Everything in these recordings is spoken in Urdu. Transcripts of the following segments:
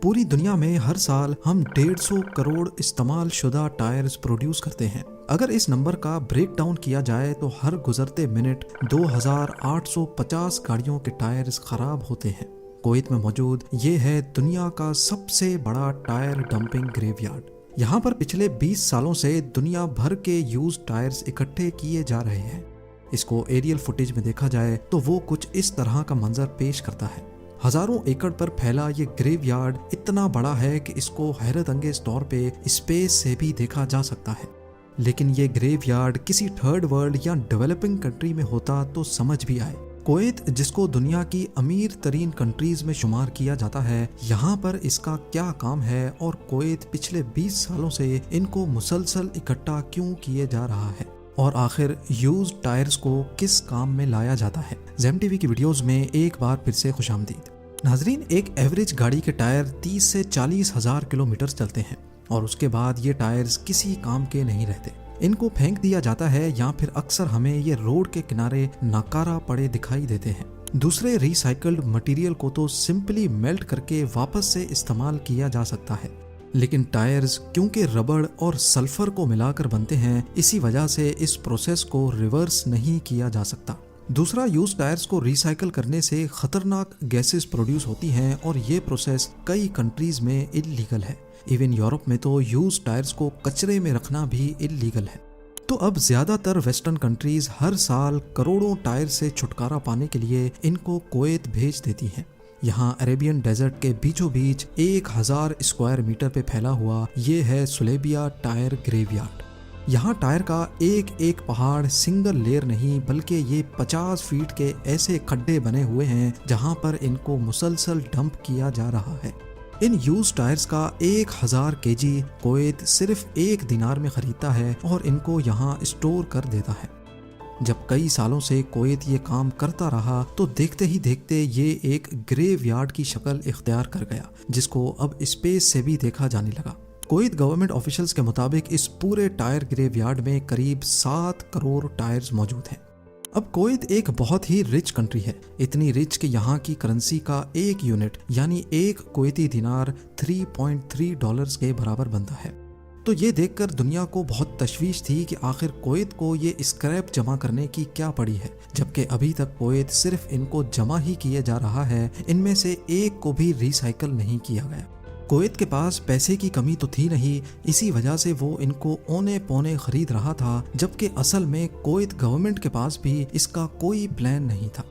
پوری دنیا میں ہر سال ہم 150 کروڑ استعمال شدہ ٹائرز پروڈیوس کرتے ہیں۔ اگر اس نمبر کا بریک ڈاؤن کیا جائے تو ہر گزرتے منٹ 2850 گاڑیوں کے ٹائرز خراب ہوتے ہیں۔ کویت میں موجود یہ ہے دنیا کا سب سے بڑا ٹائر ڈمپنگ گریو یارڈ۔ یہاں پر پچھلے 20 سالوں سے دنیا بھر کے یوز ٹائرز اکٹھے کیے جا رہے ہیں۔ اس کو ایریل فوٹیج میں دیکھا جائے تو وہ کچھ اس طرح کا منظر پیش کرتا ہے۔ ہزاروں ایکڑ پر پھیلا یہ گریو یارڈ اتنا بڑا ہے کہ اس کو حیرت انگیز طور پہ اسپیس سے بھی دیکھا جا سکتا ہے۔ لیکن یہ گریو یارڈ کسی تھرڈ ورلڈ یا ڈیولپنگ کنٹری میں ہوتا تو سمجھ بھی آئے۔ کویت، جس کو دنیا کی امیر ترین کنٹریز میں شمار کیا جاتا ہے، یہاں پر اس کا کیا کام ہے اور کویت پچھلے 20 سالوں سے ان کو مسلسل اکٹھا کیوں کیے جا رہا ہے، اور آخر یوز ٹائرز کو کس کام میں لایا جاتا ہے۔ زیم ٹی وی کی ویڈیوز میں ایک بار پھر سے خوش آمدید۔ ناظرین، ایک ایوریج گاڑی کے ٹائر 30 سے 40 ہزار کلومیٹر چلتے ہیں اور اس کے بعد یہ ٹائرز کسی کام کے نہیں رہتے۔ ان کو پھینک دیا جاتا ہے یا پھر اکثر ہمیں یہ روڈ کے کنارے ناکارہ پڑے دکھائی دیتے ہیں۔ دوسرے ری سائیکلڈ مٹیریل کو تو سمپلی میلٹ کر کے واپس سے استعمال کیا جا سکتا ہے، لیکن ٹائرز کیونکہ ربڑ اور سلفر کو ملا کر بنتے ہیں، اسی وجہ سے اس پروسیس کو ریورس نہیں کیا جا سکتا۔ دوسرا، یوز ٹائرز کو ری سائیکل کرنے سے خطرناک گیسز پروڈیوس ہوتی ہیں اور یہ پروسیس کئی کنٹریز میں اللیگل ہے۔ ایون یورپ میں تو یوز ٹائرز کو کچرے میں رکھنا بھی اللیگل ہے۔ تو اب زیادہ تر ویسٹرن کنٹریز ہر سال کروڑوں ٹائر سے چھٹکارا پانے کے لیے ان کو کویت بھیج دیتی ہیں۔ یہاں عربین ڈیزرٹ کے بیچوں بیچ 1000 اسکوائر میٹر پہ پھیلا ہوا یہ ہے سلیبیا ٹائر گریو یارڈ۔ یہاں ٹائر کا ایک ایک پہاڑ سنگل لیئر نہیں بلکہ یہ 50 فیٹ کے ایسے کھڈے بنے ہوئے ہیں جہاں پر ان کو مسلسل ڈمپ کیا جا رہا ہے۔ ان یوز ٹائرز کا 1000 kg کویت صرف 1 دینار میں خریدتا ہے اور ان کو یہاں اسٹور کر دیتا ہے۔ جب کئی سالوں سے کویت یہ کام کرتا رہا تو دیکھتے ہی دیکھتے یہ ایک گریو یارڈ کی شکل اختیار کر گیا، جس کو اب اسپیس سے بھی دیکھا جانے لگا۔ کویت گورنمنٹ آفیشلز کے مطابق اس پورے ٹائر گریو یارڈ میں قریب 7 کروڑ ٹائرز موجود ہیں۔ اب کویت ایک بہت ہی رچ کنٹری ہے، اتنی رچ کہ یہاں کی کرنسی کا ایک یونٹ یعنی ایک کویتی دینار 3.3 ڈالرز کے برابر بنتا ہے۔ تو یہ دیکھ کر دنیا کو بہت تشویش تھی کہ آخر کویت کو یہ اسکریپ جمع کرنے کی کیا پڑی ہے، جبکہ ابھی تک کویت صرف ان کو جمع ہی کیے جا رہا ہے، ان میں سے ایک کو بھی ری سائیکل نہیں کیا گیا۔ کویت کے پاس پیسے کی کمی تو تھی نہیں، اسی وجہ سے وہ ان کو اونے پونے خرید رہا تھا، جبکہ اصل میں کویت گورنمنٹ کے پاس بھی اس کا کوئی پلان نہیں تھا۔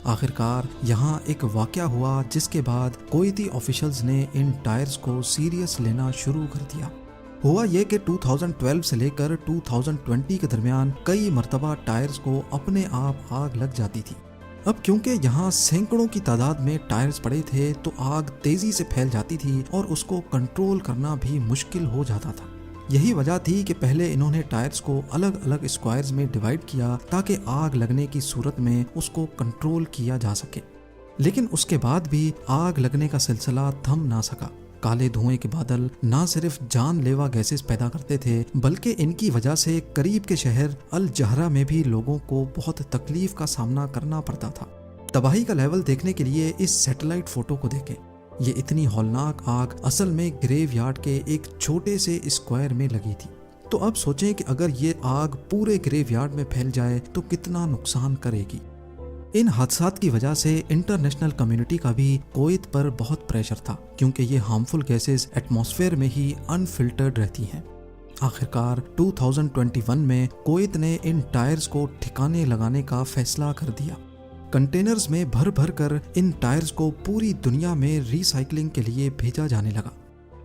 آخرکار یہاں ایک واقعہ ہوا جس کے بعد کویتی آفیشلز نے ان ٹائرز کو سیریس لینا شروع کر دیا۔ ہوا یہ کہ 2012 سے لے کر 2020 کے درمیان کئی مرتبہ ٹائرز کو اپنے آپ آگ لگ جاتی تھی۔ اب کیونکہ یہاں سینکڑوں کی تعداد میں ٹائرز پڑے تھے تو آگ تیزی سے پھیل جاتی تھی اور اس کو کنٹرول کرنا بھی مشکل ہو جاتا تھا۔ یہی وجہ تھی کہ پہلے انہوں نے ٹائرز کو الگ الگ اسکوائرز میں ڈیوائیڈ کیا تاکہ آگ لگنے کی صورت میں اس کو کنٹرول کیا جا سکے، لیکن اس کے بعد بھی آگ لگنے کا سلسلہ تھم نہ سکا۔ کالے دھوئیں کے بادل نہ صرف جان لیوا گیسز پیدا کرتے تھے بلکہ ان کی وجہ سے قریب کے شہر الجہرہ میں بھی لوگوں کو بہت تکلیف کا سامنا کرنا پڑتا تھا۔ تباہی کا لیول دیکھنے کے لیے اس سیٹلائٹ فوٹو کو دیکھیں۔ یہ اتنی ہولناک آگ اصل میں گریو یارڈ کے ایک چھوٹے سے اسکوائر میں لگی تھی۔ تو اب سوچیں کہ اگر یہ آگ پورے گریو یارڈ میں پھیل جائے تو کتنا نقصان کرے گی۔ ان حادثات کی وجہ سے انٹرنیشنل کمیونٹی کا بھی کویت پر بہت پریشر تھا، کیونکہ یہ ہارمفل گیسز ایٹماسفیئر میں ہی انفلٹرڈ رہتی ہیں۔ آخرکار 2021 میں کویت نے ان ٹائرز کو ٹھکانے لگانے کا فیصلہ کر دیا۔ کنٹینرز میں بھر بھر کر ان ٹائرز کو پوری دنیا میں ری سائیکلنگ کے لیے بھیجا جانے لگا۔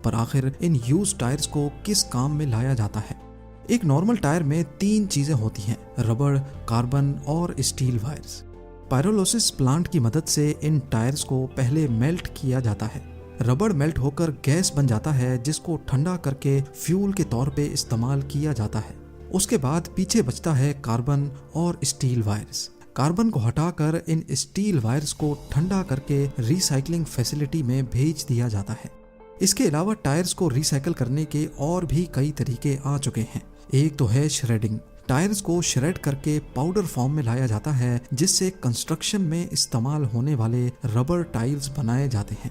پر آخر ان یوز ٹائرز کو کس کام میں لایا جاتا ہے؟ ایک نارمل ٹائر میں 3 چیزیں ہوتی ہیں: ربڑ، کاربن اور اسٹیل وائرز۔ پائرولوسس پلانٹ کی مدد سے ان ٹائرز کو پہلے میلٹ کیا جاتا ہے۔ ربڑ میلٹ ہو کر گیس بن جاتا ہے جس کو ٹھنڈا کر کے فیول کے طور پہ استعمال کیا جاتا ہے۔ اس کے بعد پیچھے بچتا ہے کاربن اور اسٹیل وائرز۔ کاربن کو ہٹا کر ان اسٹیل وائرز کو ٹھنڈا کر کے ری سائیکلنگ فیسلٹی میں بھیج دیا جاتا ہے۔ اس کے علاوہ ٹائرز کو ری سائیکل کرنے کے اور بھی کئی طریقے آ چکے ہیں۔ ایک تو ہے شریڈنگ۔ ٹائرز کو شریڈ کر کے پاؤڈر فارم میں لایا جاتا ہے جس سے کنسٹرکشن میں استعمال ہونے والے ربر ٹائلز بنائے جاتے ہیں۔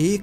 1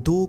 2